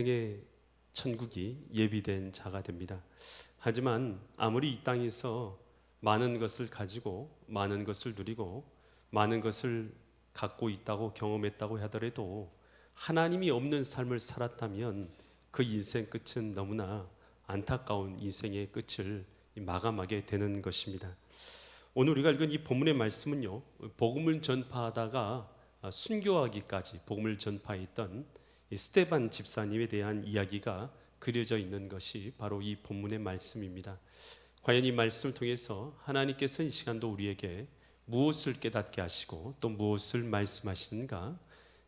생의 천국이 예비된 자가 됩니다. 하지만 아무리 이 땅에서 많은 것을 가지고 많은 것을 누리고 많은 것을 갖고 있다고 경험했다고 하더라도 하나님이 없는 삶을 살았다면 그 인생 끝은 너무나 안타까운 인생의 끝을 마감하게 되는 것입니다. 오늘 우리가 읽은 이 본문의 말씀은요, 복음을 전파하다가 순교하기까지 복음을 전파했던 이 스데반 집사님에 대한 이야기가 그려져 있는 것이 바로 이 본문의 말씀입니다. 과연 이 말씀을 통해서 하나님께서 이 시간도 우리에게 무엇을 깨닫게 하시고 또 무엇을 말씀하시는가,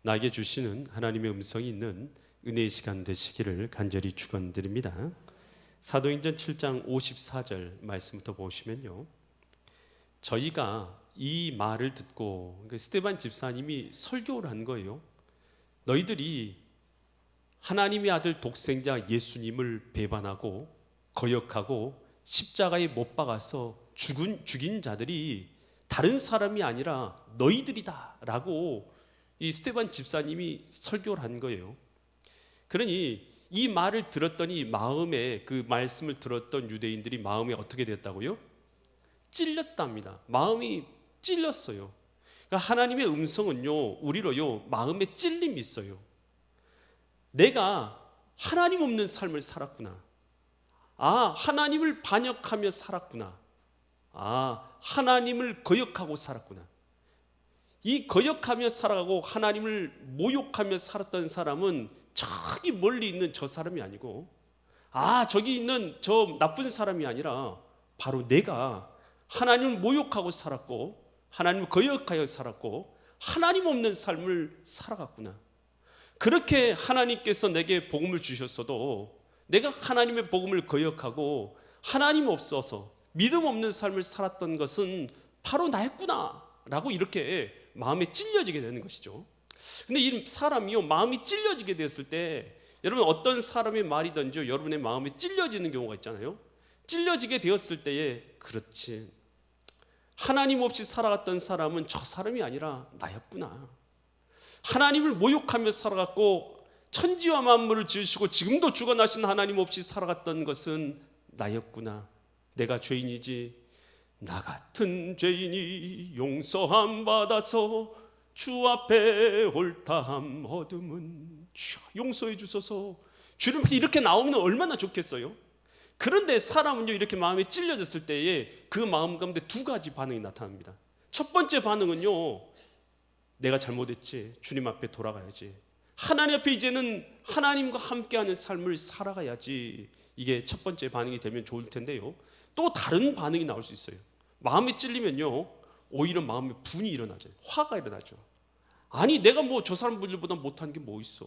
나에게 주시는 하나님의 음성이 있는 은혜의 시간 되시기를 간절히 축원드립니다. 사도행전 7장 54절 말씀부터 보시면요, 저희가 이 말을 듣고, 스데반 집사님이 설교를 한 거예요. 너희들이 하나님의 아들 독생자 예수님을 배반하고 거역하고 십자가에 못 박아서 죽인 자들이 다른 사람이 아니라 너희들이다 라고 이 스데반 집사님이 설교를 한 거예요. 그러니 이 말을 들었더니 마음에, 그 말씀을 들었던 유대인들이 마음에 어떻게 됐다고요? 찔렸답니다. 마음이 찔렸어요. 그러니까 하나님의 음성은요, 우리로요, 마음에 찔림이 있어요. 내가 하나님 없는 삶을 살았구나. 하나님을 반역하며 살았구나. 하나님을 거역하고 살았구나. 이 거역하며 살아가고 하나님을 모욕하며 살았던 사람은 저기 멀리 있는 저 사람이 아니고, 저기 있는 저 나쁜 사람이 아니라 바로 내가 하나님을 모욕하고 살았고 하나님을 거역하여 살았고 하나님 없는 삶을 살아갔구나. 그렇게 하나님께서 내게 복음을 주셨어도 내가 하나님의 복음을 거역하고 하나님 없어서 믿음 없는 삶을 살았던 것은 바로 나였구나 라고 이렇게 마음에 찔려지게 되는 것이죠. 근데 이 사람이요, 마음이 찔려지게 됐을 때, 여러분 어떤 사람의 말이든지 여러분의 마음에 찔려지는 경우가 있잖아요. 찔려지게 되었을 때에, 그렇지, 하나님 없이 살아갔던 사람은 저 사람이 아니라 나였구나. 하나님을 모욕하며 살아갔고 천지와 만물을 지으시고 지금도 죽어나신 하나님 없이 살아갔던 것은 나였구나. 내가 죄인이지, 나 같은 죄인이 용서함 받아서 주 앞에 옳다함 얻음은 용서해 주소서. 주님 이렇게 나오면 얼마나 좋겠어요. 그런데 사람은요, 이렇게 마음에 찔려졌을 때에 그 마음 가운데 두 가지 반응이 나타납니다. 첫 번째 반응은요, 내가 잘못했지, 주님 앞에 돌아가야지, 하나님 앞에 이제는 하나님과 함께하는 삶을 살아가야지, 이게 첫 번째 반응이 되면 좋을 텐데요, 또 다른 반응이 나올 수 있어요. 마음에 찔리면요, 오히려 마음에 분이 일어나죠. 화가 일어나죠. 내가 뭐 저 사람들보다 못한 게 뭐 있어.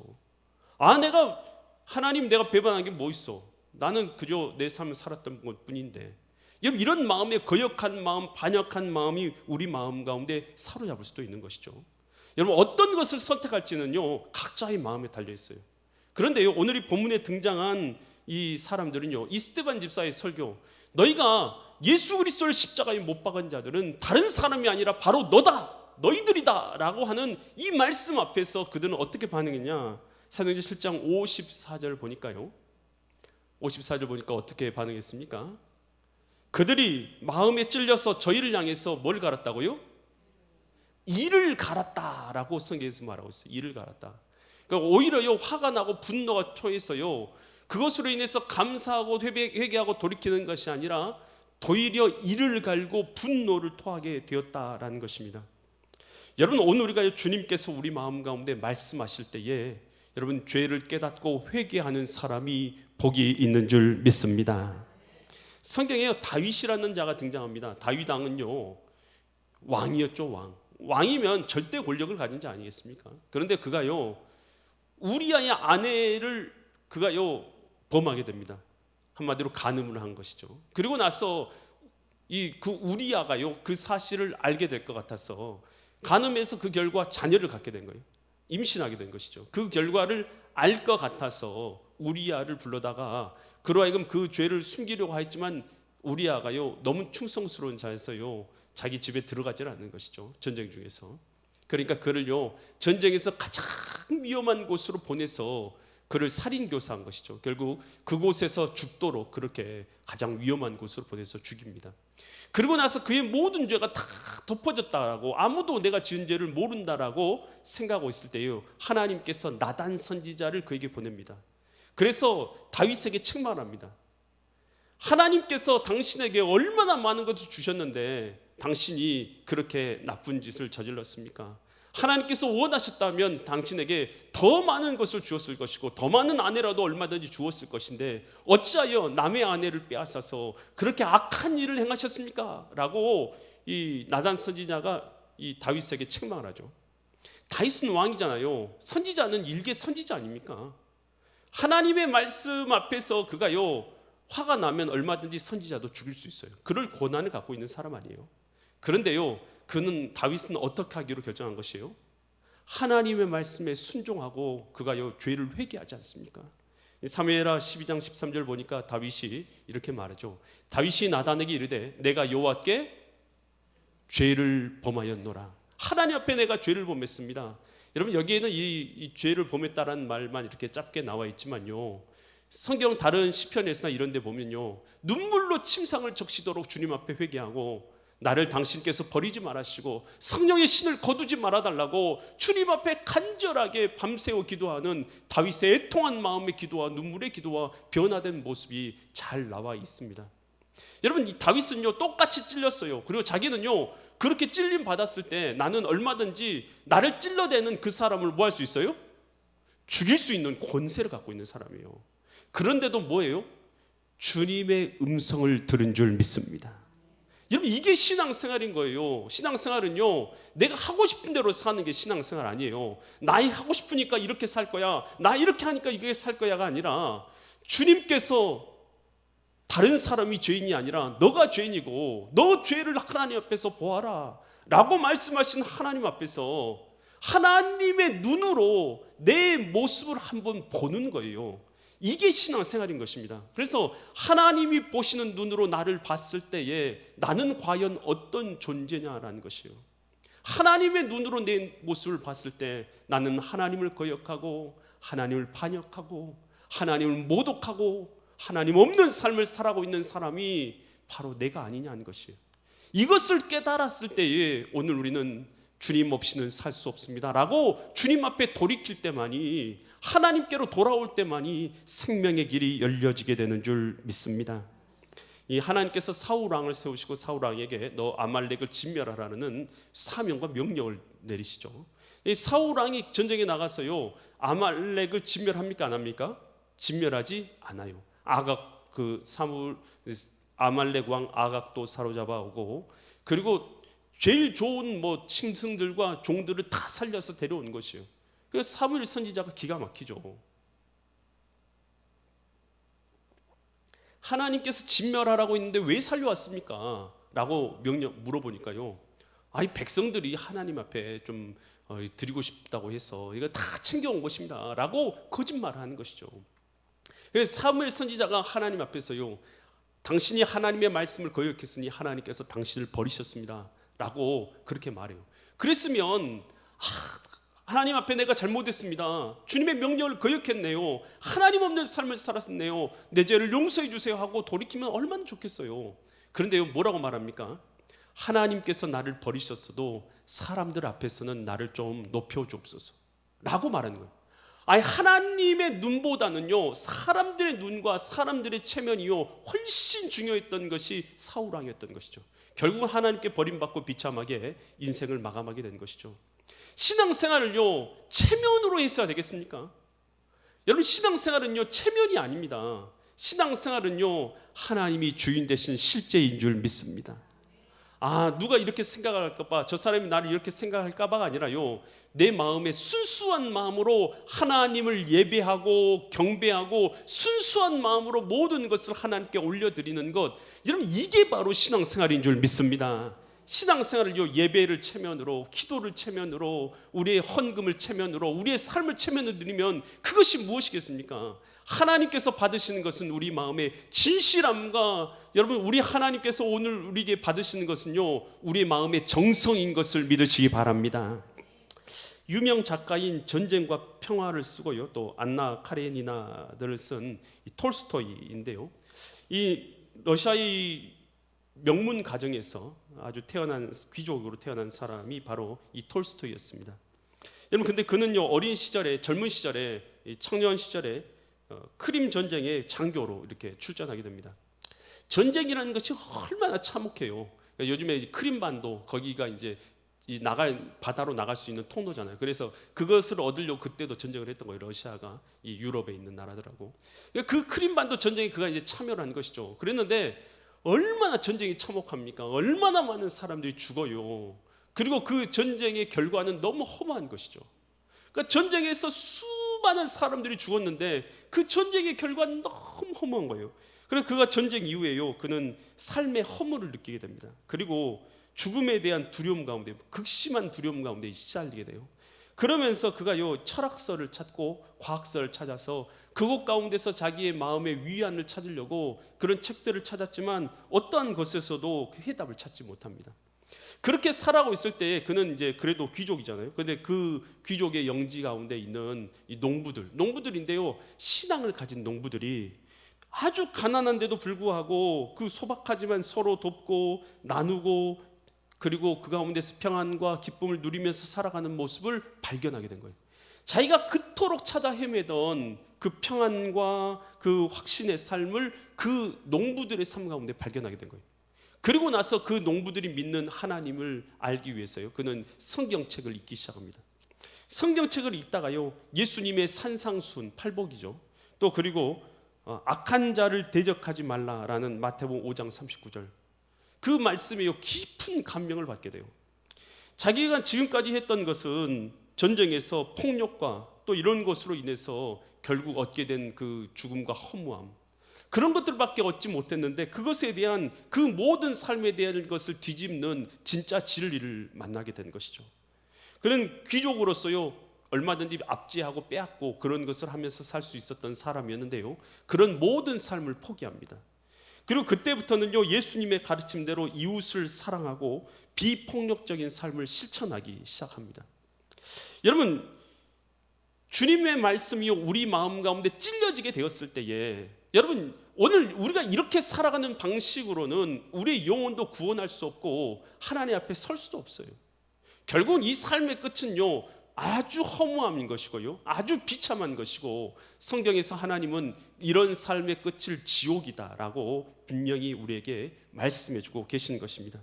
내가 하나님 내가 배반한 게 뭐 있어. 나는 그저 내 삶을 살았던 것 뿐인데. 여러분, 이런 마음에 거역한 마음, 반역한 마음이 우리 마음 가운데 사로잡을 수도 있는 것이죠. 여러분, 어떤 것을 선택할지는요, 각자의 마음에 달려 있어요. 그런데요, 오늘 이 본문에 등장한 이 사람들은요, 이 스데반 집사의 설교, 너희가 예수 그리스도를 십자가에 못 박은 자들은 다른 사람이 아니라 바로 너다, 너희들이다 라고 하는 이 말씀 앞에서 그들은 어떻게 반응했냐. 사도행전 7장 54절 보니까요, 54절 보니까 어떻게 반응했습니까? 그들이 마음에 찔려서 저희를 향해서 뭘 갈았다고요? 이를 갈았다라고 성경에서 말하고 있어요. 이를 갈았다. 그러니까 오히려요, 화가 나고 분노가 토해서요, 그것으로 인해서 감사하고 회개하고 돌이키는 것이 아니라 도리어 이를 갈고 분노를 토하게 되었다라는 것입니다. 여러분, 오늘 우리가 주님께서 우리 마음 가운데 말씀하실 때에 여러분, 죄를 깨닫고 회개하는 사람이 복이 있는 줄 믿습니다. 성경에 다윗이라는 자가 등장합니다. 다윗 왕은요, 왕이었죠. 왕이면 절대 권력을 가진 자 아니겠습니까? 그런데 그가요, 우리아의 아내를 그가요 범하게 됩니다. 한마디로 간음을 한 것이죠. 그리고 나서 그 우리아가요, 그 사실을 알게 될 것 같아서 간음해서 그 결과 자녀를 갖게 된 거예요. 임신하게 된 것이죠. 그 결과를 알 것 같아서 우리아를 불러다가 그로 하여금 그 죄를 숨기려고 했지만 우리아가요, 너무 충성스러운 자여서요, 자기 집에 들어가질 않는 것이죠. 전쟁 중에서. 그러니까 그를요, 전쟁에서 가장 위험한 곳으로 보내서 그를 살인교사한 것이죠. 결국 그곳에서 죽도록 그렇게 가장 위험한 곳으로 보내서 죽입니다. 그리고 나서 그의 모든 죄가 다 덮어졌다라고, 아무도 내가 지은 죄를 모른다라고 생각하고 있을 때요, 하나님께서 나단 선지자를 그에게 보냅니다. 그래서 다윗에게 책망합니다. 하나님께서 당신에게 얼마나 많은 것을 주셨는데 당신이 그렇게 나쁜 짓을 저질렀습니까? 하나님께서 원하셨다면 당신에게 더 많은 것을 주었을 것이고 더 많은 아내라도 얼마든지 주었을 것인데 어찌하여 남의 아내를 빼앗아서 그렇게 악한 일을 행하셨습니까? 라고 이 나단 선지자가 이 다윗에게 책망을 하죠. 다윗은 왕이잖아요. 선지자는 일개 선지자 아닙니까? 하나님의 말씀 앞에서 그가요, 화가 나면 얼마든지 선지자도 죽일 수 있어요. 그럴 권한을 갖고 있는 사람 아니에요. 그런데요, 다윗은 어떻게 하기로 결정한 것이에요? 하나님의 말씀에 순종하고 그가요, 죄를 회개하지 않습니까? 사무엘하 12장 13절 보니까 다윗이 이렇게 말하죠. 다윗이 나단에게 이르되 내가 여호와께 죄를 범하였노라. 하나님 앞에 내가 죄를 범했습니다. 여러분, 여기에는 이 죄를 범했다라는 말만 이렇게 짧게 나와 있지만요, 성경 다른 시편에서나 이런 데 보면요, 눈물로 침상을 적시도록 주님 앞에 회개하고 나를 당신께서 버리지 말으시고 성령의 신을 거두지 말아달라고 주님 앞에 간절하게 밤새워 기도하는 다윗의 애통한 마음의 기도와 눈물의 기도와 변화된 모습이 잘 나와 있습니다. 여러분, 이 다윗은요, 똑같이 찔렸어요. 그리고 자기는요, 그렇게 찔림 받았을 때 나는 얼마든지 나를 찔러대는 그 사람을 뭐 할 수 있어요? 죽일 수 있는 권세를 갖고 있는 사람이에요. 그런데도 뭐예요? 주님의 음성을 들은 줄 믿습니다. 여러분, 이게 신앙생활인 거예요. 신앙생활은요, 내가 하고 싶은 대로 사는 게 신앙생활 아니에요. 나 하고 싶으니까 이렇게 살 거야, 나 이렇게 하니까 이게 살 거야가 아니라 주님께서 다른 사람이 죄인이 아니라 너가 죄인이고 너 죄를 하나님 앞에서 보아라 라고 말씀하신 하나님 앞에서 하나님의 눈으로 내 모습을 한번 보는 거예요. 이게 신앙생활인 것입니다. 그래서 하나님이 보시는 눈으로 나를 봤을 때에 나는 과연 어떤 존재냐라는 것이에요. 하나님의 눈으로 내 모습을 봤을 때 나는 하나님을 거역하고 하나님을 반역하고 하나님을 모독하고 하나님 없는 삶을 살아가고 있는 사람이 바로 내가 아니냐는 것이에요. 이것을 깨달았을 때에 오늘 우리는 주님 없이는 살 수 없습니다 라고 주님 앞에 돌이킬 때만이, 하나님께로 돌아올 때만이 생명의 길이 열려지게 되는 줄 믿습니다. 이 하나님께서 사울 왕을 세우시고 사울 왕에게 너 아말렉을 진멸하라는 사명과 명령을 내리시죠. 이 사울 왕이 전쟁에 나가서요, 아말렉을 진멸합니까 안 합니까? 진멸하지 않아요. 아말렉 왕 아각도 사로잡아 오고, 그리고 제일 좋은 짐승들과 종들을 다 살려서 데려온 것이에요. 그래서 사무엘 선지자가 기가 막히죠. 하나님께서 진멸하라고 했는데 왜 살려왔습니까? 라고 물어보니까요, 아니 백성들이 하나님 앞에 좀 드리고 싶다고 해서 이거 다 챙겨온 것입니다 라고 거짓말을 하는 것이죠. 그래서 사무엘 선지자가 하나님 앞에서요, 당신이 하나님의 말씀을 거역했으니 하나님께서 당신을 버리셨습니다 라고 그렇게 말해요. 그랬으면 하나님 앞에 내가 잘못했습니다, 주님의 명령을 거역했네요, 하나님 없는 삶을 살았네요, 내 죄를 용서해 주세요 하고 돌이키면 얼마나 좋겠어요. 그런데요, 뭐라고 말합니까? 하나님께서 나를 버리셨어도 사람들 앞에서는 나를 좀 높여주옵소서 라고 말하는 거예요. 아니, 하나님의 눈보다는요, 사람들의 눈과 사람들의 체면이요 훨씬 중요했던 것이 사울 왕이었던 것이죠. 결국은 하나님께 버림받고 비참하게 인생을 마감하게 된 것이죠. 신앙생활을요 체면으로 했어야 되겠습니까? 여러분, 신앙생활은요 체면이 아닙니다. 신앙생활은요 하나님이 주인 되신 실제인 줄 믿습니다. 누가 이렇게 생각할까봐, 저 사람이 나를 이렇게 생각할까봐가 아니라요, 내 마음에 순수한 마음으로 하나님을 예배하고 경배하고 순수한 마음으로 모든 것을 하나님께 올려드리는 것, 여러분 이게 바로 신앙생활인 줄 믿습니다. 신앙생활을요 예배를 체면으로, 기도를 체면으로, 우리의 헌금을 체면으로, 우리의 삶을 체면으로 드리면 그것이 무엇이겠습니까? 하나님께서 받으시는 것은 우리 마음의 진실함과, 여러분 우리 하나님께서 오늘 우리에게 받으시는 것은요 우리 마음의 정성인 것을 믿으시기 바랍니다. 유명 작가인 전쟁과 평화를 쓰고요, 또 안나 카레니나들을 쓴 톨스토이인데요. 이 러시아의 명문 가정에서 아주 태어난 귀족으로 태어난 사람이 바로 이 톨스토이였습니다. 여러분, 근데 그는요, 어린 시절에, 젊은 시절에, 청년 시절에 크림 전쟁의 장교로 이렇게 출전하게 됩니다. 전쟁이라는 것이 얼마나 참혹해요. 그러니까 요즘에 크림반도, 거기가 이제 바다로 나갈 수 있는 통로잖아요. 그래서 그것을 얻으려고 그때도 전쟁을 했던 거예요. 러시아가 이 유럽에 있는 나라들하고. 그러니까 그 크림반도 전쟁에 그가 이제 참여를 한 것이죠. 그랬는데 얼마나 전쟁이 참혹합니까? 얼마나 많은 사람들이 죽어요. 그리고 그 전쟁의 결과는 너무 험한 것이죠. 그러니까 전쟁에서 수많은 사람들이 죽었는데 그 전쟁의 결과는 너무 험한 거예요. 그래서 그가 전쟁 이후에요, 그는 삶의 허물을 느끼게 됩니다. 그리고 죽음에 대한 두려움 가운데, 극심한 두려움 가운데 시달리게 돼요. 그러면서 그가요, 철학서를 찾고 과학서를 찾아서 그곳 가운데서 자기의 마음의 위안을 찾으려고 그런 책들을 찾았지만 어떠한 것에서도 그 해답을 찾지 못합니다. 그렇게 살아가고 있을 때 그는 이제 그래도 귀족이잖아요. 그런데 그 귀족의 영지 가운데 있는 이 농부들인데요, 신앙을 가진 농부들이 아주 가난한데도 불구하고 그 소박하지만 서로 돕고 나누고, 그리고 그 가운데서 평안과 기쁨을 누리면서 살아가는 모습을 발견하게 된 거예요. 자기가 그토록 찾아 헤매던 그 평안과 그 확신의 삶을 그 농부들의 삶 가운데 발견하게 된 거예요. 그리고 나서 그 농부들이 믿는 하나님을 알기 위해서요, 그는 성경책을 읽기 시작합니다. 성경책을 읽다가요, 예수님의 산상순, 팔복이죠. 또 그리고 악한 자를 대적하지 말라라는 마태복음 5장 39절, 그 말씀에 깊은 감명을 받게 돼요. 자기가 지금까지 했던 것은 전쟁에서 폭력과 또 이런 것으로 인해서 결국 얻게 된 그 죽음과 허무함, 그런 것들밖에 얻지 못했는데 그것에 대한 그 모든 삶에 대한 것을 뒤집는 진짜 진리를 만나게 된 것이죠. 그는 귀족으로서요, 얼마든지 압제하고 빼앗고 그런 것을 하면서 살 수 있었던 사람이었는데요, 그런 모든 삶을 포기합니다. 그리고 그때부터는요, 예수님의 가르침대로 이웃을 사랑하고 비폭력적인 삶을 실천하기 시작합니다. 여러분, 주님의 말씀이 우리 마음 가운데 찔려지게 되었을 때에, 여러분, 오늘 우리가 이렇게 살아가는 방식으로는 우리의 영혼도 구원할 수 없고 하나님 앞에 설 수도 없어요. 결국은 이 삶의 끝은요, 아주 허무함인 것이고요, 아주 비참한 것이고, 성경에서 하나님은 이런 삶의 끝을 지옥이다라고 분명히 우리에게 말씀해주고 계시는 것입니다.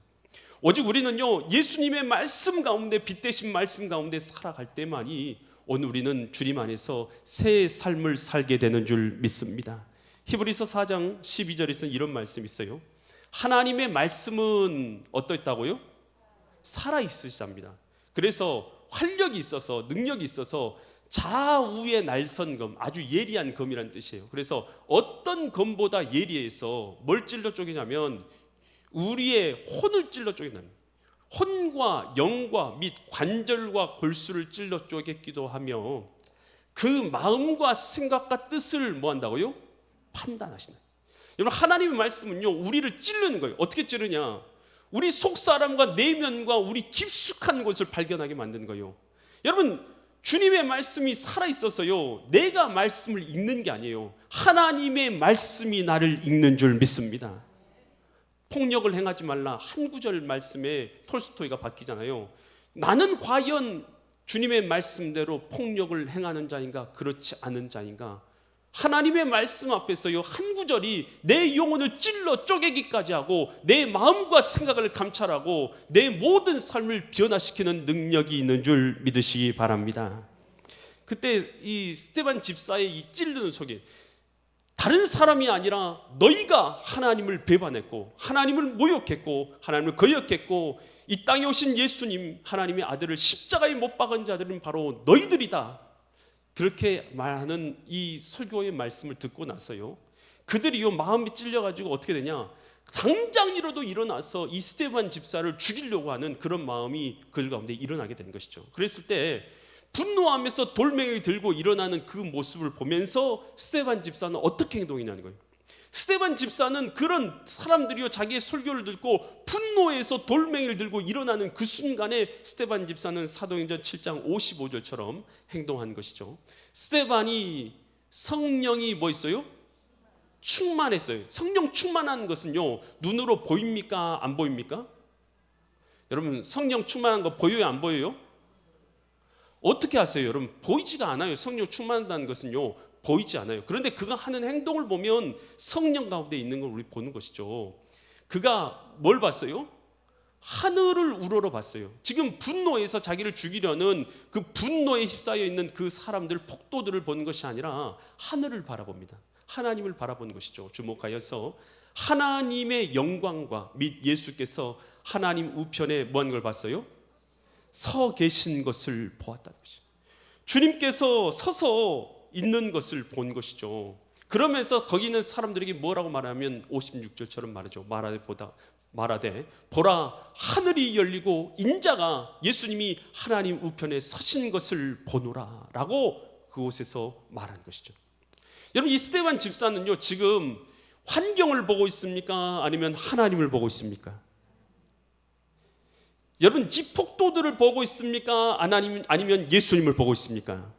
오직 우리는요, 예수님의 말씀 가운데, 빛되신 말씀 가운데 살아갈 때만이 오늘 우리는 주님 안에서 새 삶을 살게 되는 줄 믿습니다. 히브리서 4장 12절에서 이런 말씀이 있어요. 하나님의 말씀은 어떠했다고요? 살아있으시답니다. 그래서 활력이 있어서, 능력이 있어서 좌우의 날선 검, 아주 예리한 검이라는 뜻이에요. 그래서 어떤 검보다 예리해서 뭘 찔러 쪼개냐면 우리의 혼을 찔러 쪼개납니다. 혼과 영과 및 관절과 골수를 찔러 쪼개기도 하며 그 마음과 생각과 뜻을 뭐 한다고요? 판단하시는. 여러분, 하나님의 말씀은요, 우리를 찌르는 거예요. 어떻게 찌르냐? 우리 속사람과 내면과 우리 깊숙한 곳을 발견하게 만드는 거예요. 여러분, 주님의 말씀이 살아있어서요, 내가 말씀을 읽는 게 아니에요. 하나님의 말씀이 나를 읽는 줄 믿습니다. 폭력을 행하지 말라, 한 구절 말씀에 톨스토이가 바뀌잖아요. 나는 과연 주님의 말씀대로 폭력을 행하는 자인가, 그렇지 않은 자인가? 하나님의 말씀 앞에서요, 한 구절이 내 영혼을 찔러 쪼개기까지 하고 내 마음과 생각을 감찰하고 내 모든 삶을 변화시키는 능력이 있는 줄 믿으시기 바랍니다. 그때 이 스데반 집사의 이 찔르는 속에 다른 사람이 아니라 너희가 하나님을 배반했고 하나님을 모욕했고 하나님을 거역했고 이 땅에 오신 예수님, 하나님의 아들을 십자가에 못 박은 자들은 바로 너희들이다, 그렇게 말하는 이 설교의 말씀을 듣고 나서요, 그들이요, 마음이 찔려가지고 어떻게 되냐, 당장이라도 일어나서 이 스데반 집사를 죽이려고 하는 그런 마음이 그들 가운데 일어나게 된 것이죠. 그랬을 때 분노하면서 돌멩이를 들고 일어나는 그 모습을 보면서 스데반 집사는 어떻게 행동했냐는 거예요. 스데반 집사는 그런 사람들이요 자기의 설교를 듣고 분노해서 돌멩이를 들고 일어나는 그 순간에 스데반 집사는 사도행전 7장 55절처럼 행동한 것이죠. 스데반이 성령이 뭐 있어요? 충만했어요. 성령 충만한 것은요 눈으로 보입니까? 안 보입니까? 여러분 성령 충만한 거 보여요? 안 보여요? 어떻게 아세요? 여러분 보이지가 않아요. 성령 충만하다는 것은요 보이지 않아요. 그런데 그가 하는 행동을 보면 성령 가운데 있는 걸 우리 보는 것이죠. 그가 뭘 봤어요? 하늘을 우러러 봤어요. 지금 분노에서 자기를 죽이려는 그 분노에 휩싸여 있는 그 사람들, 폭도들을 보는 것이 아니라 하늘을 바라봅니다. 하나님을 바라보는 것이죠. 주목하여서 하나님의 영광과 및 예수께서 하나님 우편에 뭔 걸 봤어요? 서 계신 것을 보았다는 것이죠. 주님께서 서서 있는 것을 본 것이죠. 그러면서 거기 있는 사람들에게 뭐라고 말하면 56절처럼 말하죠. 말하되 보라 하늘이 열리고 인자가 예수님이 하나님 우편에 서신 것을 보노라 라고 그곳에서 말한 것이죠. 여러분 이 스데반 집사는요 지금 환경을 보고 있습니까? 아니면 하나님을 보고 있습니까? 여러분 지 폭도들을 보고 있습니까? 아니면 예수님을 보고 있습니까?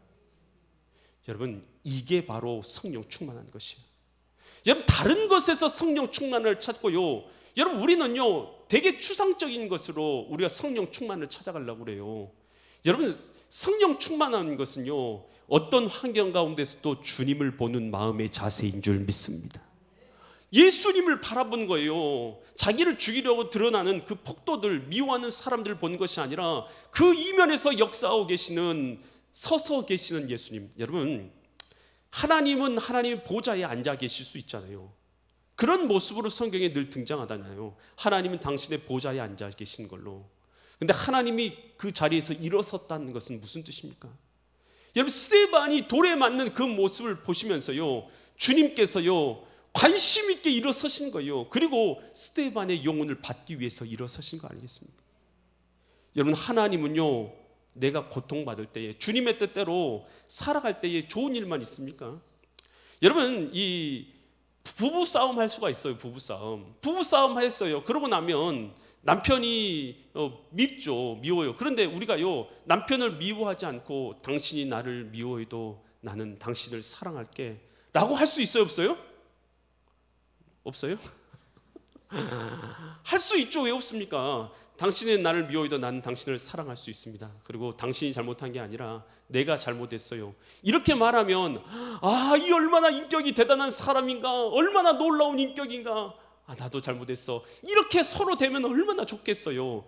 여러분 이게 바로 성령 충만한 것이에요. 여러분 다른 것에서 성령 충만을 찾고요. 여러분 우리는요 되게 추상적인 것으로 우리가 성령 충만을 찾아가려고 그래요. 여러분 성령 충만한 것은요 어떤 환경 가운데서도 주님을 보는 마음의 자세인 줄 믿습니다. 예수님을 바라본 거예요. 자기를 죽이려고 드러나는 그 폭도들, 미워하는 사람들을 본 것이 아니라 그 이면에서 역사하고 계시는 서서 계시는 예수님. 여러분 하나님은 하나님의 보좌에 앉아 계실 수 있잖아요. 그런 모습으로 성경에 늘 등장하잖아요. 하나님은 당신의 보좌에 앉아 계신 걸로. 근데 하나님이 그 자리에서 일어섰다는 것은 무슨 뜻입니까? 여러분 스데반이 돌에 맞는 그 모습을 보시면서요 주님께서요 관심 있게 일어서신 거예요. 그리고 스데반의 영혼을 받기 위해서 일어서신 거 아니겠습니까? 여러분 하나님은요 내가 고통받을 때에 주님의 뜻대로 살아갈 때에 좋은 일만 있습니까? 여러분 이 부부싸움 할 수가 있어요. 부부싸움 했어요. 그러고 나면 남편이 밉죠. 미워요. 그런데 우리가요 남편을 미워하지 않고 당신이 나를 미워해도 나는 당신을 사랑할게 라고 할 수 있어요? 없어요? 없어요? 할 수 있죠. 왜 없습니까? 당신은 나를 미워해도 나는 당신을 사랑할 수 있습니다. 그리고 당신이 잘못한 게 아니라 내가 잘못했어요. 이렇게 말하면 이 얼마나 인격이 대단한 사람인가, 얼마나 놀라운 인격인가, 나도 잘못했어. 이렇게 서로 되면 얼마나 좋겠어요.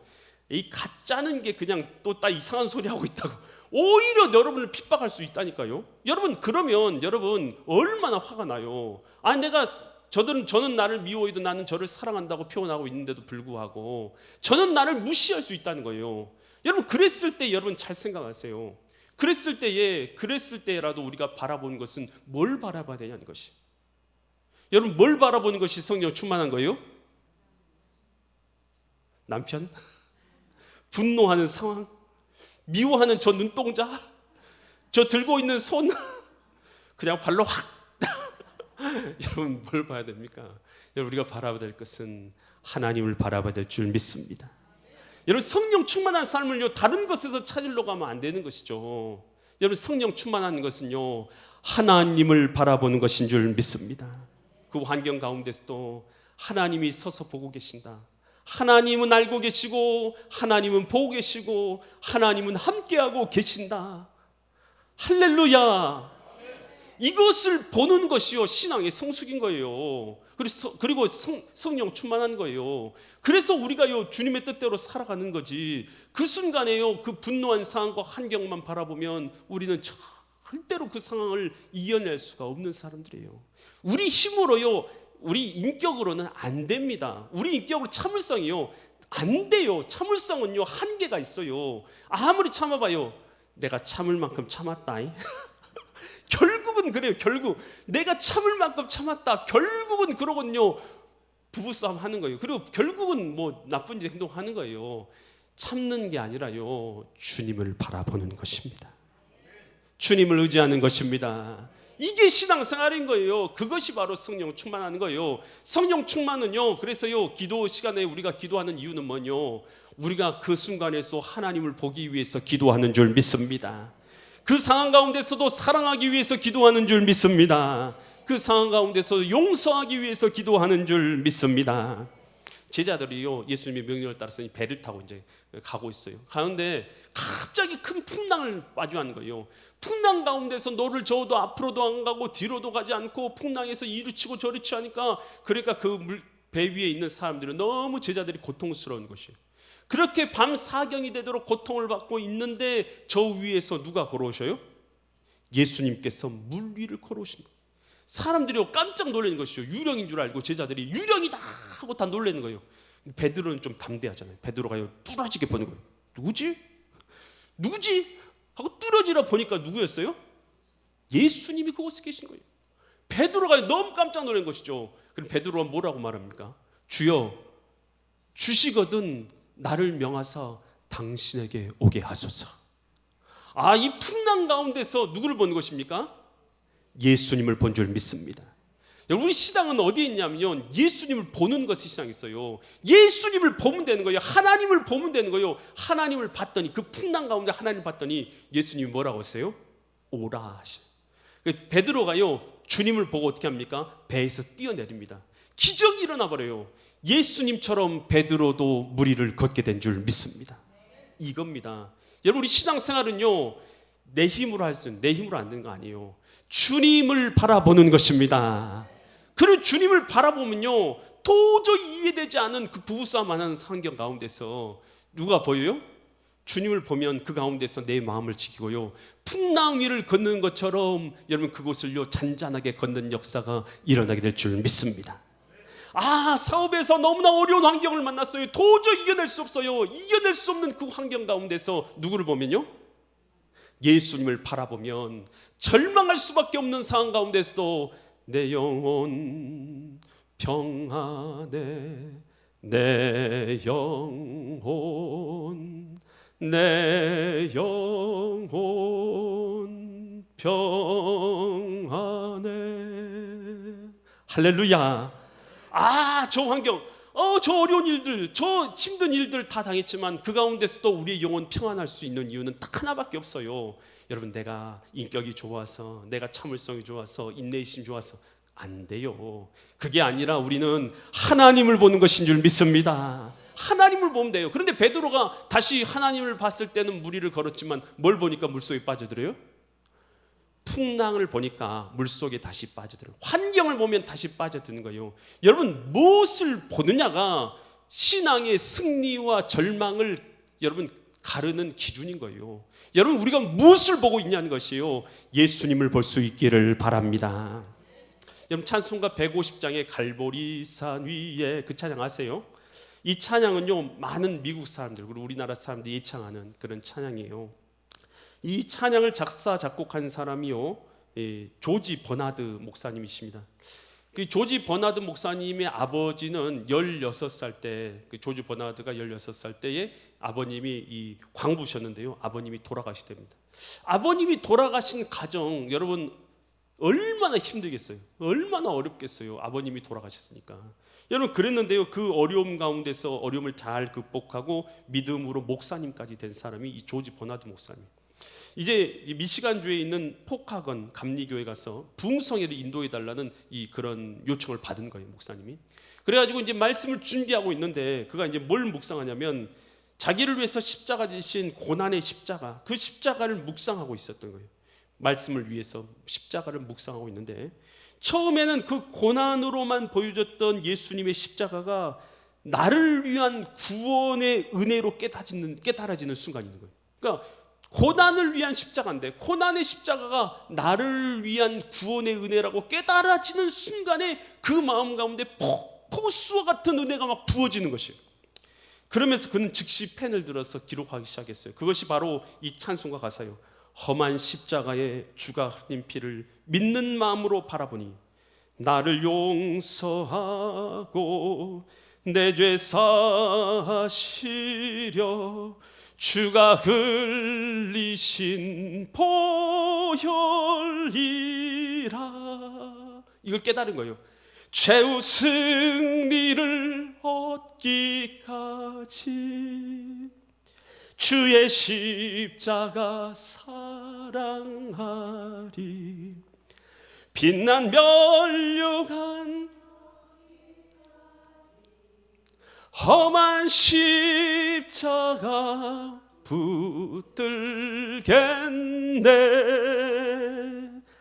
이 가짜는 게 그냥 또 딱 이상한 소리 하고 있다고 오히려 여러분을 핍박할 수 있다니까요. 여러분 그러면 여러분 얼마나 화가 나요. 저는 나를 미워해도 나는 저를 사랑한다고 표현하고 있는데도 불구하고 저는 나를 무시할 수 있다는 거예요. 여러분 그랬을 때 여러분 잘 생각하세요. 그랬을 때라도 우리가 바라보는 것은 뭘 바라봐야 되냐는 것이. 여러분 뭘 바라보는 것이 성령 충만한 거예요? 남편? 분노하는 상황? 미워하는 저 눈동자? 저 들고 있는 손? 그냥 발로 확 여러분 뭘 봐야 됩니까? 여러분 우리가 바라봐야 될 것은 하나님을 바라봐야 될 줄 믿습니다. 여러분 성령 충만한 삶을요 다른 것에서 찾으려고 하면 안 되는 것이죠. 여러분 성령 충만한 것은요 하나님을 바라보는 것인 줄 믿습니다. 그 환경 가운데서도 하나님이 서서 보고 계신다. 하나님은 알고 계시고 하나님은 보고 계시고 하나님은 함께하고 계신다. 할렐루야. 이것을 보는 것이요 신앙의 성숙인 거예요. 그리고 성령 충만한 거예요. 그래서 우리가요 주님의 뜻대로 살아가는 거지. 그 순간에요 그 분노한 상황과 환경만 바라보면 우리는 절대로 그 상황을 이겨낼 수가 없는 사람들이에요. 우리 힘으로요 우리 인격으로는 안 됩니다. 우리 인격으로 참을성이요 안 돼요. 참을성은요 한계가 있어요. 아무리 참아봐요 내가 참을 만큼 참았다. 결국은 그래요. 결국 내가 참을 만큼 참았다. 결국은 그러군요. 부부싸움 하는 거예요. 그리고 결국은 뭐 나쁜 행동하는 거예요. 참는 게 아니라요 주님을 바라보는 것입니다. 주님을 의지하는 것입니다. 이게 신앙생활인 거예요. 그것이 바로 성령 충만하는 거예요. 성령 충만은요, 그래서요, 기도 시간에 우리가 기도하는 이유는 뭐요? 우리가 그 순간에서도 하나님을 보기 위해서 기도하는 줄 믿습니다. 그 상황 가운데서도 사랑하기 위해서 기도하는 줄 믿습니다. 그 상황 가운데서 용서하기 위해서 기도하는 줄 믿습니다. 제자들이요, 예수님의 명령을 따라서 배를 타고 이제 가고 있어요. 가는데 갑자기 큰 풍랑을 마주하는 거예요. 풍랑 가운데서 노를 저어도 앞으로도 안 가고 뒤로도 가지 않고 풍랑에서 이리치고 저리치 하니까, 그러니까 그 배 위에 있는 사람들은 너무 제자들이 고통스러운 것이에요. 그렇게 밤 사경이 되도록 고통을 받고 있는데 저 위에서 누가 걸어오셔요? 예수님께서 물 위를 걸어오신 거예요. 사람들이 깜짝 놀라는 것이죠. 유령인 줄 알고 제자들이 유령이다 하고 다 놀라는 거예요. 베드로는 좀 담대하잖아요. 베드로가 뚫어지게 보는 거예요. 누구지? 하고 뚫어지라 보니까 누구였어요? 예수님이 그곳에 계신 거예요. 베드로가 너무 깜짝 놀란 것이죠. 그럼 베드로가 뭐라고 말합니까? 주여, 주시거든 나를 명하사 당신에게 오게 하소서. 이 풍랑 가운데서 누구를 본 것입니까? 예수님을 본 줄 믿습니다. 우리 신앙은 어디에 있냐면 예수님을 보는 것이 신앙이 있어요. 예수님을 보면 되는 거예요. 하나님을 보면 되는 거예요. 하나님을 봤더니, 그 풍랑 가운데 하나님을 봤더니 예수님이 뭐라고 하세요? 오라 하셔요. 베드로가요, 주님을 보고 어떻게 합니까? 배에서 뛰어내립니다. 기적이 일어나 버려요. 예수님처럼 베드로도 물 위를 걷게 된 줄 믿습니다. 이겁니다. 여러분, 우리 신앙생활은요, 내 힘으로 할 수 있는, 내 힘으로 안 되는 거 아니에요. 주님을 바라보는 것입니다. 그런 주님을 바라보면요, 도저히 이해되지 않은 그 부부싸움하는 환경 가운데서 누가 보여요? 주님을 보면 그 가운데서 내 마음을 지키고요, 풍랑 위를 걷는 것처럼 여러분 그곳을요 잔잔하게 걷는 역사가 일어나게 될 줄 믿습니다. 사업에서 너무나 어려운 환경을 만났어요. 도저히 이겨낼 수 없어요. 이겨낼 수 없는 그 환경 가운데서 누구를 보면요, 예수님을 바라보면 절망할 수밖에 없는 상황 가운데서도 내 영혼 평안해, 내 영혼 평안해. 할렐루야. 저 환경, 저 어려운 일들, 저 힘든 일들 다 당했지만 그 가운데서도 우리의 영혼 평안할 수 있는 이유는 딱 하나밖에 없어요. 여러분, 내가 인격이 좋아서, 내가 참을성이 좋아서, 인내심이 좋아서 안 돼요. 그게 아니라 우리는 하나님을 보는 것인 줄 믿습니다. 하나님을 보면 돼요. 그런데 베드로가 다시 하나님을 봤을 때는 물 위를 걸었지만 뭘 보니까 물속에 빠져들어요? 풍랑을 보니까 물속에 다시 빠져들어요. 환경을 보면 다시 빠져드는 거예요. 여러분, 무엇을 보느냐가 신앙의 승리와 절망을 여러분 가르는 기준인 거예요. 여러분, 우리가 무엇을 보고 있냐는 것이에요. 예수님을 볼 수 있기를 바랍니다. 여러분, 찬송가 150장의 갈보리산 위에 그 찬양 아세요? 이 찬양은요, 많은 미국 사람들 그리고 우리나라 사람들이 예창하는 그런 찬양이에요. 이 찬양을 작사 작곡한 사람이요, 조지 버나드 목사님이십니다. 그 조지 버나드 목사님의 아버지는 16살 때, 그 조지 버나드가 16살 때에 아버님이 이 광부셨는데요, 아버님이 돌아가시답니다. 아버님이 돌아가신 가정, 여러분 얼마나 힘들겠어요? 얼마나 어렵겠어요? 아버님이 돌아가셨으니까. 여러분, 그랬는데요, 그 어려움 가운데서 어려움을 잘 극복하고 믿음으로 목사님까지 된 사람이 이 조지 버나드 목사님. 이제 미시간주에 있는 포카건 감리교회 가서 부흥성회를 인도해 달라는 그런 요청을 받은 거예요, 목사님이. 그래가지고 이제 말씀을 준비하고 있는데 그가 이제 뭘 묵상하냐면 자기를 위해서 십자가 지신 고난의 십자가, 그 십자가를 묵상하고 있었던 거예요. 말씀을 위해서 십자가를 묵상하고 있는데 처음에는 그 고난으로만 보여줬던 예수님의 십자가가 나를 위한 구원의 은혜로 깨달아지는 순간이 있는 거예요. 그러니까 고난을 위한 십자가인데 고난의 십자가가 나를 위한 구원의 은혜라고 깨달아지는 순간에 그 마음 가운데 폭포수와 같은 은혜가 막 부어지는 것이에요. 그러면서 그는 즉시 펜을 들어서 기록하기 시작했어요. 그것이 바로 이 찬송가 가사예요. 험한 십자가에 주가 흘린 피를 믿는 마음으로 바라보니 나를 용서하고 내 죄 사시려 주가 흘리신 보혈이라. 이걸 깨달은 거예요. 최후 승리를 얻기까지 주의 십자가 사랑하리. 빛난 면류관 험한 십자가 붙들겠네.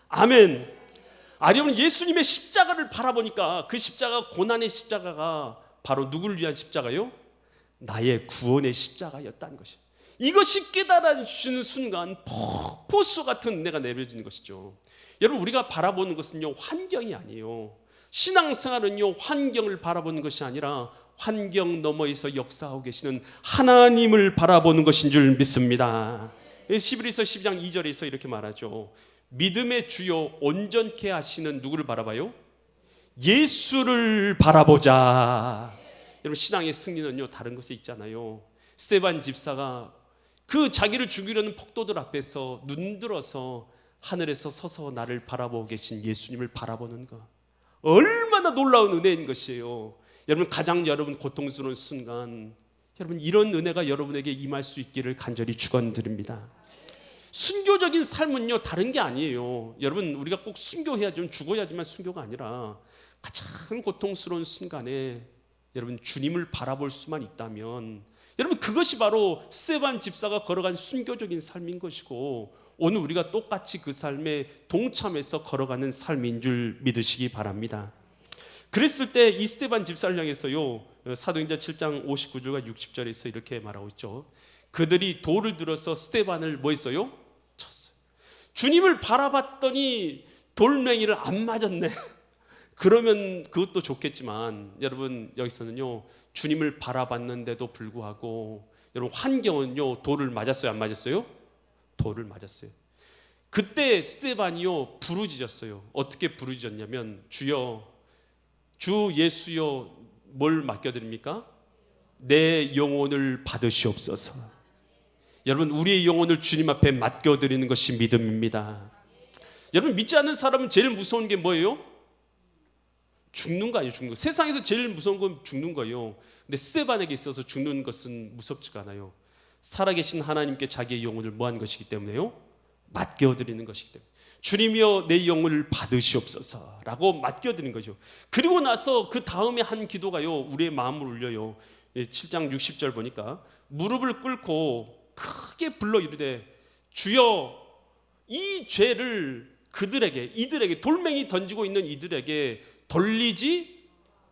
아멘. 여러분, 예수님의 십자가를 바라보니까 그 십자가, 고난의 십자가가 바로 누구를 위한 십자가요? 나의 구원의 십자가였다는 것이에요. 이것이 깨달아주시는 순간 폭포수 같은 은혜가 내려지는 것이죠. 여러분, 우리가 바라보는 것은요, 환경이 아니에요. 신앙생활은요, 환경을 바라보는 것이 아니라 환경 너머에서 역사하고 계시는 하나님을 바라보는 것인 줄 믿습니다. 히브리서 12장 2절에서 이렇게 말하죠. 믿음의 주요 온전케 하시는 누구를 바라봐요? 예수를 바라보자. 여러분, 신앙의 승리는요, 다른 것에 있잖아요. 스데반 집사가 그 자기를 죽이려는 폭도들 앞에서 눈들어서 하늘에서 서서 나를 바라보고 계신 예수님을 바라보는 것, 얼마나 놀라운 은혜인 것이에요. 여러분, 가장 여러분 고통스러운 순간, 여러분, 이런 은혜가 여러분에게 임할 수 있기를 간절히 축원드립니다. 순교적인 삶은요, 다른 게 아니에요. 여러분, 우리가 꼭 순교해야지만, 죽어야지만 순교가 아니라 가장 고통스러운 순간에 여러분 주님을 바라볼 수만 있다면, 여러분, 그것이 바로 스데반 집사가 걸어간 순교적인 삶인 것이고, 오늘 우리가 똑같이 그 삶에 동참해서 걸어가는 삶인 줄 믿으시기 바랍니다. 그랬을 때 이 스데반 집사를 향해서요, 사도행전 7장 59절과 60절에서 이렇게 말하고 있죠. 그들이 돌을 들어서 스데반을 뭐 했어요? 쳤어요. 주님을 바라봤더니 돌멩이를 안 맞았네. 그러면 그것도 좋겠지만, 여러분, 여기서는요, 주님을 바라봤는데도 불구하고 여러분, 환경은요, 돌을 맞았어요, 안 맞았어요? 돌을 맞았어요. 그때 스데반이요, 부르짖었어요. 어떻게 부르짖었냐면, 주여, 주 예수여, 뭘 맡겨드립니까? 내 영혼을 받으시옵소서. 여러분, 우리의 영혼을 주님 앞에 맡겨드리는 것이 믿음입니다. 여러분, 믿지 않는 사람은 제일 무서운 게 뭐예요? 죽는 거 아니에요, 죽는 거. 세상에서 제일 무서운 건 죽는 거예요. 근데 스데반에게 있어서 죽는 것은 무섭지가 않아요. 살아계신 하나님께 자기의 영혼을 뭐한 것이기 때문에요? 맡겨드리는 것이기 때문에. 주님이여, 내 영혼을 받으시옵소서 라고 맡겨드리는 거죠. 그리고 나서 그 다음에 한 기도가요, 우리의 마음을 울려요. 7장 60절 보니까 무릎을 꿇고 크게 불러 이르되, 주여, 이 죄를 이들에게 돌멩이 던지고 있는 이들에게 돌리지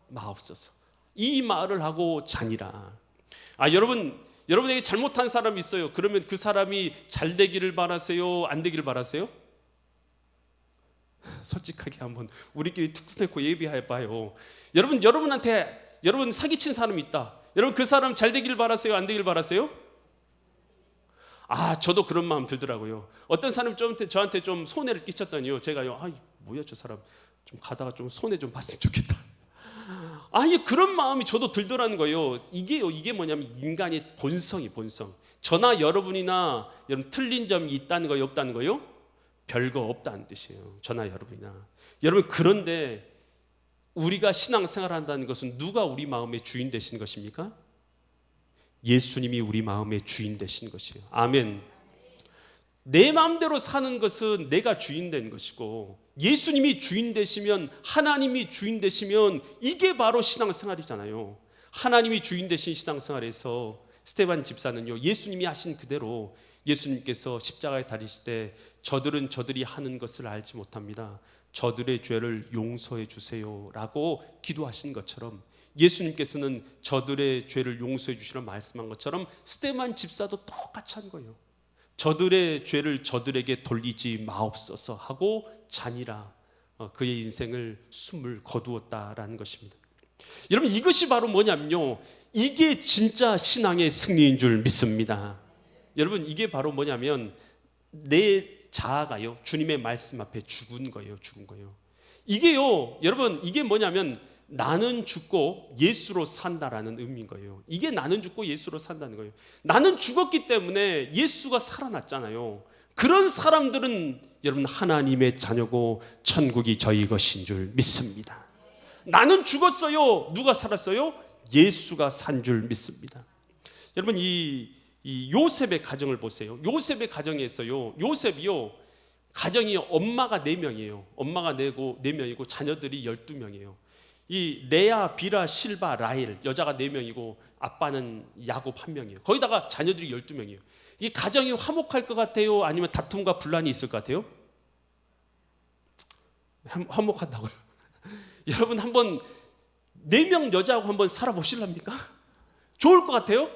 마옵소서. 이 말을 하고 자니라. 여러분에게 잘못한 사람이 있어요. 그러면 그 사람이 잘 되기를 바라세요? 안 되기를 바라세요? 솔직하게 한번 우리끼리 툭 내고 예비해봐요. 여러분한테 여러분 사기친 사람이 있다. 여러분, 그 사람 잘 되기를 바라세요? 안 되기를 바라세요? 저도 그런 마음 들더라고요. 어떤 사람이 저한테 좀 손해를 끼쳤더니요, 제가요, 뭐야 저 사람 좀 가다가 좀 손해 좀 봤으면 좋겠다. 그런 마음이 저도 들더라는 거예요. 이게 뭐냐면 인간의 본성. 저나 여러분이나 여러분 틀린 점이 있다는 거예요, 없다는 거예요? 별거 없다는 뜻이에요. 저나 여러분이나. 여러분, 그런데 우리가 신앙생활을 한다는 것은 누가 우리 마음의 주인 되신 것입니까? 예수님이 우리 마음의 주인 되신 것이에요. 아멘. 내 마음대로 사는 것은 내가 주인 된 것이고, 예수님이 주인 되시면, 하나님이 주인 되시면, 이게 바로 신앙생활이잖아요. 하나님이 주인 되신 신앙생활에서 스데반 집사는요, 예수님이 하신 그대로, 예수님께서 십자가에 달리실 때 저들은 저들이 하는 것을 알지 못합니다, 저들의 죄를 용서해 주세요 라고 기도하신 것처럼, 예수님께서는 저들의 죄를 용서해 주시라 말씀한 것처럼 스데반 집사도 똑같이 한 거예요. 저들의 죄를 저들에게 돌리지 마옵소서 하고 자니라, 그의 인생을 숨을 거두었다라는 것입니다. 여러분, 이것이 바로 뭐냐면요, 이게 진짜 신앙의 승리인 줄 믿습니다. 여러분, 이게 바로 뭐냐면 내 자아가요, 주님의 말씀 앞에 죽은 거예요. 이게요, 여러분, 이게 뭐냐면 나는 죽고 예수로 산다라는 의미인 거예요. 이게 나는 죽고 예수로 산다는 거예요. 나는 죽었기 때문에 예수가 살아났잖아요. 그런 사람들은 여러분 하나님의 자녀고 천국이 저희 것인 줄 믿습니다. 나는 죽었어요. 누가 살았어요? 예수가 산 줄 믿습니다. 여러분 이 요셉의 가정을 보세요. 요셉의 가정에서요. 요셉이요. 가정이 엄마가 4명이에요. 엄마가 4명이고 자녀들이 12명이에요. 이 레아, 비라, 실바, 라헬 여자가 4명이고 아빠는 야곱 1명이에요. 거기다가 자녀들이 12명이에요. 이 가정이 화목할 것 같아요? 아니면 다툼과 분란이 있을 것 같아요? 화목한다고요? 여러분 한번 4명 여자하고 한번 살아보실랍니까? 좋을 것 같아요?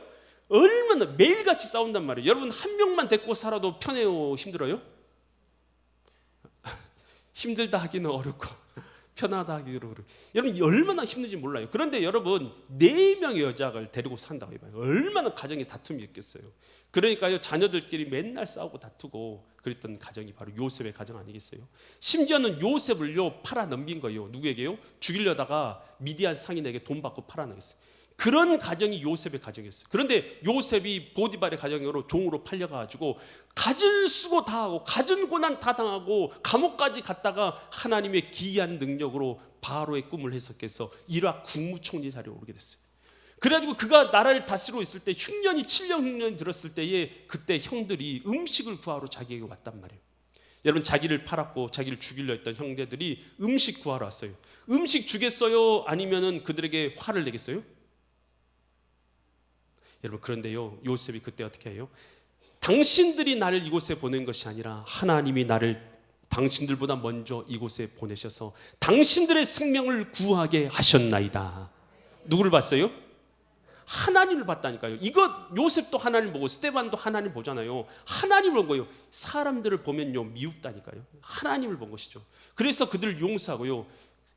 얼마나 매일같이 싸운단 말이에요. 여러분 한 명만 데리고 살아도 편해요? 힘들어요? 힘들다 하기는 어렵고 편하다 하기는 어렵고 여러분 얼마나 힘든지 몰라요. 그런데 여러분 4명의 여자를 데리고 산다고 해봐요. 얼마나 가정에 다툼이 있겠어요. 그러니까요 자녀들끼리 맨날 싸우고 다투고 그랬던 가정이 바로 요셉의 가정 아니겠어요. 심지어는 요셉을요 팔아 넘긴 거예요. 누구에게요? 죽이려다가 미디안 상인에게 돈 받고 팔아넘겼어요. 그런 가정이 요셉의 가정이었어요. 그런데 요셉이 보디발의 가정으로 종으로 팔려가지고 갖은 수고 다 하고 갖은 고난 다 당하고 감옥까지 갔다가 하나님의 기이한 능력으로 바로의 꿈을 해석해서 이락 국무총리 자리에 오르게 됐어요. 그래가지고 그가 나라를 다스리고 있을 때 7년 흉년이 들었을 때에 그때 형들이 음식을 구하러 자기에게 왔단 말이에요. 여러분 자기를 팔았고 자기를 죽이려 했던 형제들이 음식 구하러 왔어요. 음식 주겠어요? 아니면은 그들에게 화를 내겠어요? 여러분 그런데요 요셉이 그때 어떻게 해요? 당신들이 나를 이곳에 보낸 것이 아니라 하나님이 나를 당신들보다 먼저 이곳에 보내셔서 당신들의 생명을 구하게 하셨나이다. 누구를 봤어요? 하나님을 봤다니까요. 이거 요셉도 하나님 보고 스데반도 하나님 보잖아요. 하나님을 본 거예요. 사람들을 보면요 미웃다니까요. 하나님을 본 것이죠. 그래서 그들을 용서하고요.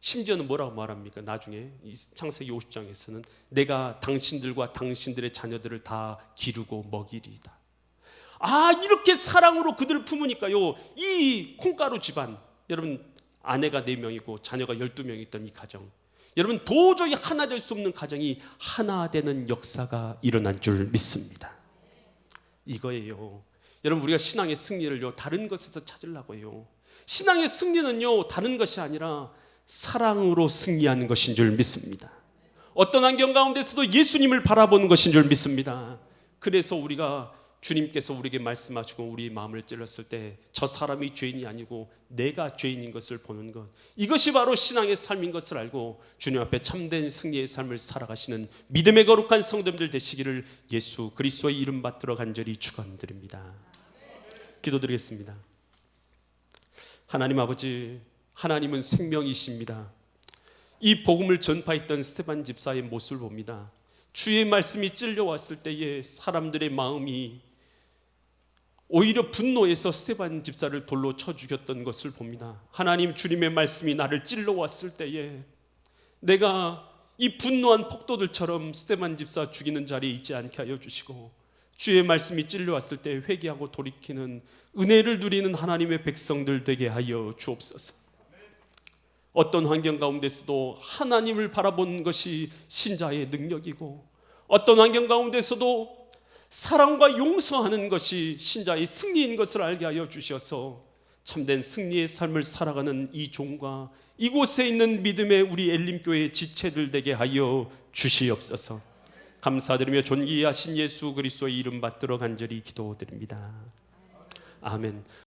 심지어는 뭐라고 말합니까? 나중에 창세기 50장에서는 내가 당신들과 당신들의 자녀들을 다 기르고 먹이리이다. 아 이렇게 사랑으로 그들을 품으니까요 이 콩가루 집안 여러분 아내가 4명이고 자녀가 12명이 있던 이 가정 여러분 도저히 하나 될 수 없는 가정이 하나 되는 역사가 일어난 줄 믿습니다. 이거예요. 여러분 우리가 신앙의 승리를요 다른 것에서 찾으려고 해요. 신앙의 승리는요 다른 것이 아니라 사랑으로 승리하는 것인 줄 믿습니다. 어떤 환경 가운데서도 예수님을 바라보는 것인 줄 믿습니다. 그래서 우리가 주님께서 우리에게 말씀하시고 우리 마음을 찔렀을 때 저 사람이 죄인이 아니고 내가 죄인인 것을 보는 것, 이것이 바로 신앙의 삶인 것을 알고 주님 앞에 참된 승리의 삶을 살아가시는 믿음의 거룩한 성도들 되시기를 예수 그리스도의 이름 받들어 간절히 축원드립니다. 기도드리겠습니다. 하나님 아버지, 하나님은 생명이십니다. 이 복음을 전파했던 스데반 집사의 모습을 봅니다. 주의 말씀이 찔려왔을 때에 사람들의 마음이 오히려 분노해서 스데반 집사를 돌로 쳐 죽였던 것을 봅니다. 하나님, 주님의 말씀이 나를 찔러왔을 때에 내가 이 분노한 폭도들처럼 스데반 집사 죽이는 자리에 있지 않게 하여 주시고 주의 말씀이 찔려왔을 때 회개하고 돌이키는 은혜를 누리는 하나님의 백성들 되게 하여 주옵소서. 어떤 환경 가운데서도 하나님을 바라보는 것이 신자의 능력이고 어떤 환경 가운데서도 사랑과 용서하는 것이 신자의 승리인 것을 알게 하여 주셔서 참된 승리의 삶을 살아가는 이 종과 이곳에 있는 믿음의 우리 엘림교회 지체들 되게 하여 주시옵소서. 감사드리며 존귀하신 예수 그리스도의 이름 받들어 간절히 기도드립니다. 아멘.